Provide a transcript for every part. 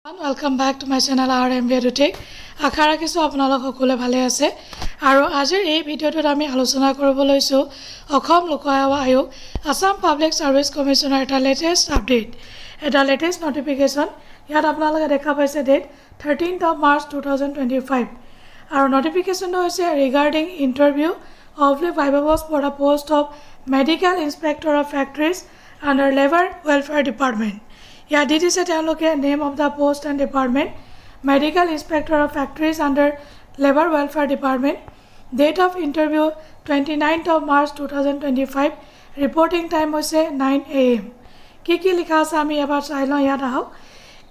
Welcome back to my channel RMBA to Take. আশা ৰাখিছোঁ আপোনালোক সকলোৱে ভালে আছে আৰু আজিৰ এই ভিডিঅ'টোত আমি আলোচনা কৰিব লৈছোঁ অসম লোক সেৱা আয়োগ আসাম পাব্লিক সাৰ্ভিস কমিশনৰ এটা লেটেষ্ট আপডেট এটা লেটেষ্ট নোটিফিকেশন ইয়াত আপোনালোকে দেখা পাইছে ডেট 13th of March 2025 আৰু নোটিফিকেশনটো হৈছে regarding interview of the viva post for the post of medical inspector of factories under labor welfare department. Yeah, this is the name of the post and department. Medical inspector of factories under labor welfare department. Date of interview 29th of March 2025. Reporting time was 9 a.m. Kiki likha sami abar sailo yad aho.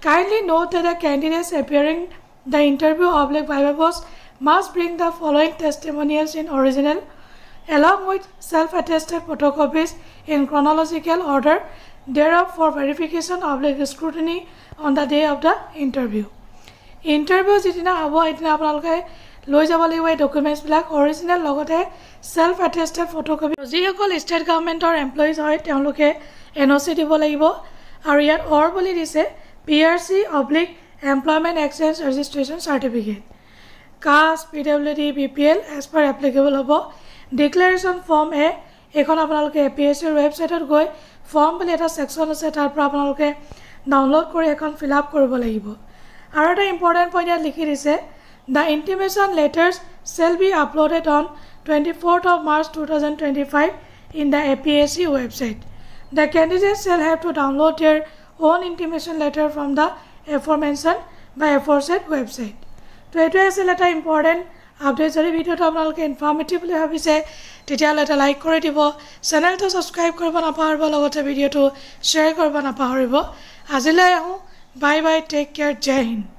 Kindly note that the candidates appearing the interview of the viva post must bring the following testimonials in original along with self-attested photocopies in chronological order thereof for verification of the scrutiny on the day of the interview. Interview jitina abo itina apnaloke loi jabo lagibo documents bilak original logote self-attested photocopy jihokol state government or employees hoy teoloke NOC dibo lagibo aru yat or boli dise PRC/employment exchange registration certificate. Caste, PWD, BPL as per applicable hobo. Declaration form A এখন আপোনালোকে APSC ওয়েবসাইটত গৈ form বুলি এটা section আছে তাৰ পৰা আপোনালোকে ডাউনলোড কৰি এখন ফিল আপ কৰিব লাগিব আৰু এটা ইম্পৰ্টেন্ট পইণ্ট ইয়াত লিখি দিছে the intimation letters shall be uploaded on 24th of March 2025 in the APSC website. The candidates shall have to download their own intimation letter from the aforementioned by aforesaid website. তো এটো আছে এটা important update যদি ভিডিওটো আপোনালোকে ইনফৰ্মেটিভলি ভাবিছে তেতিয়াহ'লে এটা লাইক কৰি দিব চেনেলটো সাবস্ক্ৰাইব কৰিব নাপাহৰিব লগতে ভিডিওটো শ্বেয়াৰ কৰিব নাপাহৰিব আজিলৈ আহোঁ বাই বাই টেক কেয়াৰ জয় হিন্দ